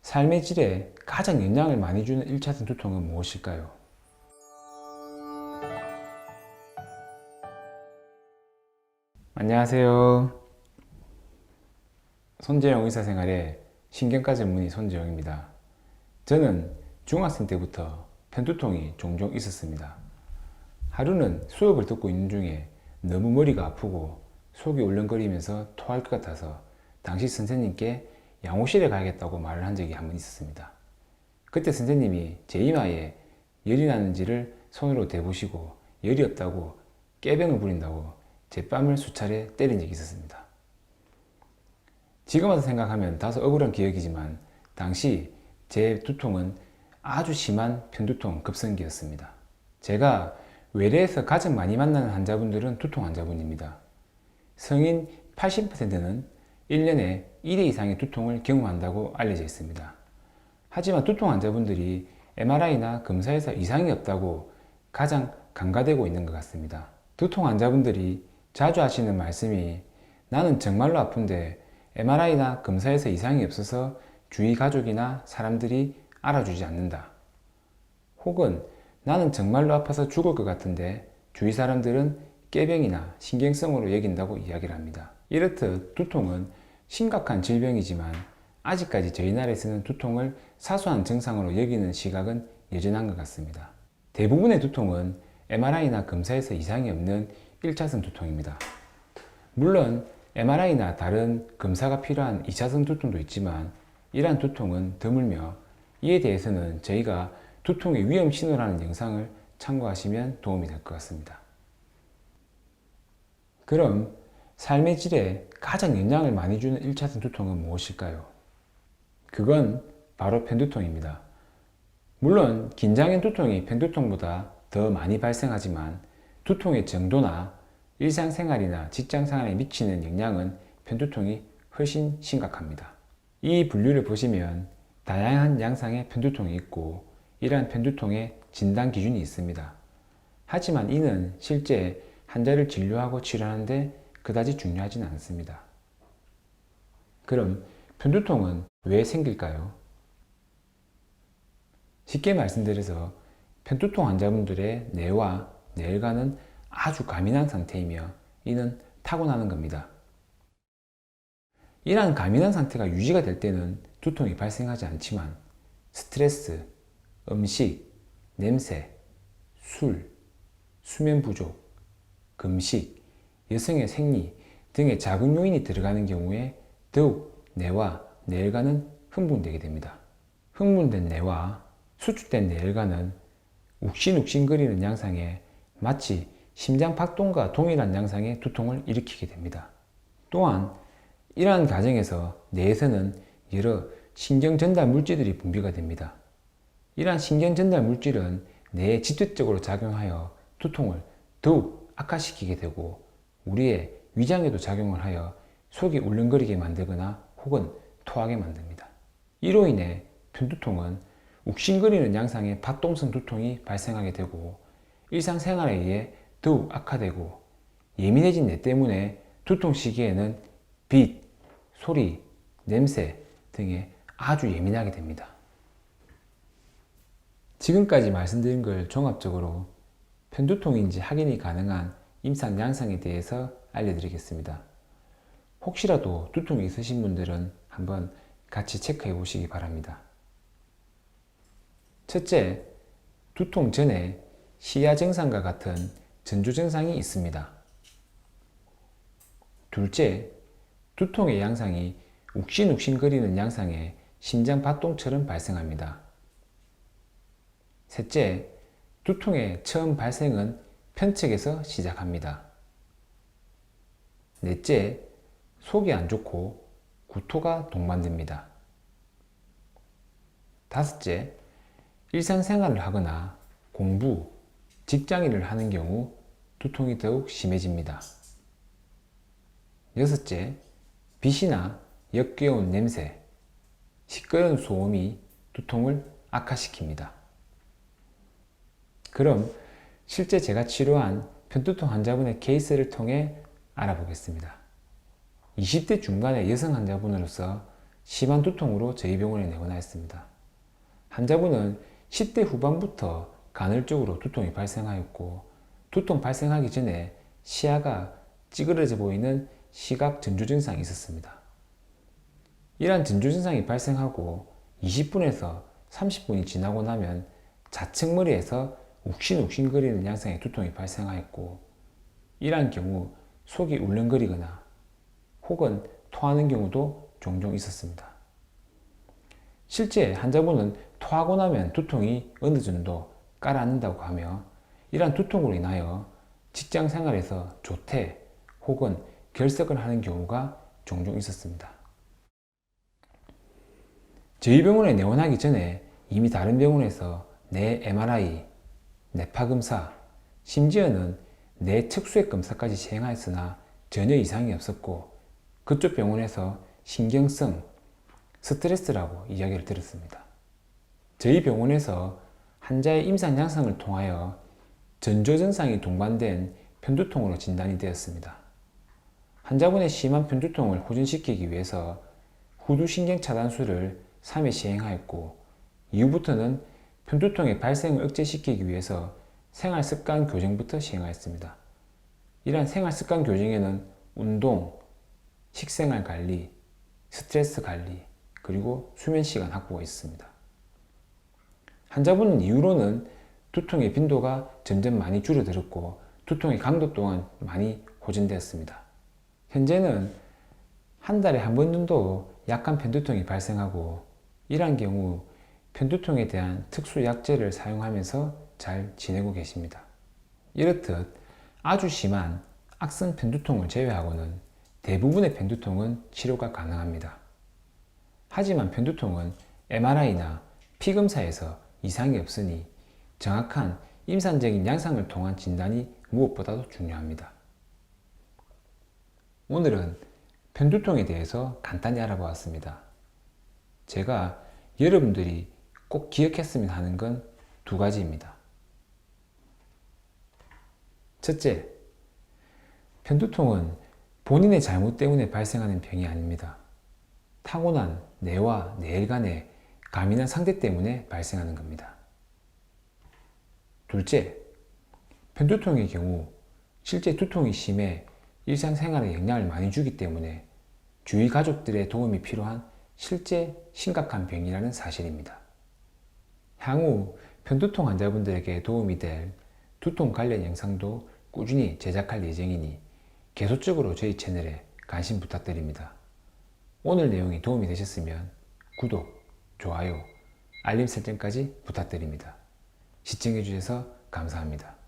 삶의 질에 가장 영향을 많이 주는 1차선 두통은 무엇일까요? 안녕하세요. 손재영 의사생활의 신경과 전문의 손재영입니다. 저는 중학생 때부터 편두통이 종종 있었습니다. 하루는 수업을 듣고 있는 중에 너무 머리가 아프고 속이 울렁거리면서 토할 것 같아서 당시 선생님께 양호실에 가야겠다고 말을 한 적이 한 번 있었습니다. 그때 선생님이 제 이마에 열이 나는지를 손으로 대보시고 열이 없다고 꾀병을 부린다고 제 뺨을 수차례 때린 적이 있었습니다. 지금 와서 생각하면 다소 억울한 기억이지만 당시 제 두통은 아주 심한 편두통 급성기였습니다. 제가 외래에서 가장 많이 만나는 환자분들은 두통 환자분입니다. 성인 80%는 1년에 1회 이상의 두통을 경험한다고 알려져 있습니다. 하지만 두통 환자분들이 MRI나 검사에서 이상이 없다고 가장 간과되고 있는 것 같습니다. 두통 환자분들이 자주 하시는 말씀이 나는 정말로 아픈데 MRI나 검사에서 이상이 없어서 주위 가족이나 사람들이 알아주지 않는다. 혹은 나는 정말로 아파서 죽을 것 같은데 주위 사람들은 꾀병이나 신경성으로 여긴다고 이야기를 합니다. 이렇듯 두통은 심각한 질병이지만 아직까지 저희 나라에서는 두통을 사소한 증상으로 여기는 시각은 여전한 것 같습니다. 대부분의 두통은 MRI나 검사에서 이상이 없는 1차선 두통입니다. 물론 MRI나 다른 검사가 필요한 2차선 두통도 있지만 이러한 두통은 드물며 이에 대해서는 저희가 두통의 위험 신호라는 영상을 참고하시면 도움이 될 것 같습니다. 그럼 삶의 질에 가장 영향을 많이 주는 1차선 두통은 무엇일까요? 그건 바로 편두통입니다. 물론 긴장형 두통이 편두통보다 더 많이 발생하지만 두통의 정도나 일상생활이나 직장생활에 미치는 영향은 편두통이 훨씬 심각합니다. 이 분류를 보시면 다양한 양상의 편두통이 있고 이러한 편두통의 진단 기준이 있습니다. 하지만 이는 실제 환자를 진료하고 치료하는데 그다지 중요하지는 않습니다. 그럼 편두통은 왜 생길까요? 쉽게 말씀드려서 편두통 환자분들의 뇌와 뇌혈관은 아주 가민한 상태이며 이는 타고나는 겁니다. 이러한 가민한 상태가 유지가 될 때는 두통이 발생하지 않지만 스트레스, 음식, 냄새, 술, 수면 부족, 금식, 여성의 생리 등의 자극 요인이 들어가는 경우에 더욱 뇌와 뇌혈관은 흥분되게 됩니다. 흥분된 뇌와 수축된 뇌혈관은 욱신욱신거리는 양상에 마치 심장 박동과 동일한 양상의 두통을 일으키게 됩니다. 또한 이러한 과정에서 뇌에서는 여러 신경 전달 물질들이 분비가 됩니다. 이러한 신경 전달 물질은 뇌에 직접적으로 작용하여 두통을 더욱 악화시키게 되고 우리의 위장에도 작용을 하여 속이 울렁거리게 만들거나 혹은 토하게 만듭니다. 이로 인해 편두통은 욱신거리는 양상의 박동성 두통이 발생하게 되고 일상생활에 의해 더욱 악화되고 예민해진 뇌 때문에 두통 시기에는 빛, 소리, 냄새 등에 아주 예민하게 됩니다. 지금까지 말씀드린 걸 종합적으로 편두통인지 확인이 가능한 임상 양상에 대해서 알려드리겠습니다. 혹시라도 두통이 있으신 분들은 한번 같이 체크해 보시기 바랍니다. 첫째, 두통 전에 시야 증상과 같은 전조 증상이 있습니다. 둘째, 두통의 양상이 욱신욱신거리는 양상의 심장 박동처럼 발생합니다. 셋째, 두통의 처음 발생은 편측에서 시작합니다. 넷째, 속이 안 좋고 구토가 동반됩니다. 다섯째, 일상생활을 하거나 공부, 직장일을 하는 경우 두통이 더욱 심해집니다. 여섯째, 빛이나 역겨운 냄새, 시끄러운 소음이 두통을 악화시킵니다. 그럼 실제 제가 치료한 편두통 환자분의 케이스를 통해 알아보겠습니다. 20대 중반의 여성 환자분으로서 심한 두통으로 저희 병원에 내원하였습니다. 환자분은 10대 후반부터 간헐적으로 두통이 발생하였고, 두통 발생하기 전에 시야가 찌그러져 보이는 시각 전조 증상이 있었습니다. 이러한 전조 증상이 발생하고 20분에서 30분이 지나고 나면 좌측 머리에서 욱신욱신거리는 양상의 두통이 발생하였고, 이러한 경우 속이 울렁거리거나 혹은 토하는 경우도 종종 있었습니다. 실제 환자분은 토하고 나면 두통이 어느 정도 가라앉는다고 하며, 이러한 두통으로 인하여 직장 생활에서 조퇴 혹은 결석을 하는 경우가 종종 있었습니다. 저희 병원에 내원하기 전에 이미 다른 병원에서 뇌 MRI, 뇌파 검사, 심지어는 뇌 측수액 검사까지 시행하였으나 전혀 이상이 없었고, 그쪽 병원에서 신경성 스트레스라고 이야기를 들었습니다. 저희 병원에서 환자의 임상 양상을 통하여 전조 증상이 동반된 편두통으로 진단이 되었습니다. 환자분의 심한 편두통을 호전시키기 위해서 후두신경 차단술을 3회 시행하였고, 이후부터는 편두통의 발생을 억제시키기 위해서 생활습관 교정부터 시행하였습니다. 이러한 생활습관 교정에는 운동, 식생활 관리, 스트레스 관리, 그리고 수면 시간 확보가 있습니다. 환자분은 이후로는 두통의 빈도가 점점 많이 줄어들었고, 두통의 강도 또한 많이 호전되었습니다. 현재는 한 달에 한 번 정도 약한 편두통이 발생하고, 이러한 경우 편두통에 대한 특수 약제를 사용하면서 잘 지내고 계십니다. 이렇듯 아주 심한 악성 편두통을 제외하고는 대부분의 편두통은 치료가 가능합니다. 하지만 편두통은 MRI나 피검사에서 이상이 없으니 정확한 임상적인 양상을 통한 진단이 무엇보다도 중요합니다. 오늘은 편두통에 대해서 간단히 알아보았습니다. 제가 여러분들이 꼭 기억했으면 하는 건 두 가지입니다. 첫째, 편두통은 본인의 잘못 때문에 발생하는 병이 아닙니다. 타고난 뇌와 뇌 간의 가민한 상태 때문에 발생하는 겁니다. 둘째, 편두통의 경우 실제 두통이 심해 일상생활에 영향을 많이 주기 때문에 주위 가족들의 도움이 필요한 실제 심각한 병이라는 사실입니다. 향후 편두통 환자분들에게 도움이 될 두통 관련 영상도 꾸준히 제작할 예정이니 계속적으로 저희 채널에 관심 부탁드립니다. 오늘 내용이 도움이 되셨으면 구독, 좋아요, 알림 설정까지 부탁드립니다. 시청해주셔서 감사합니다.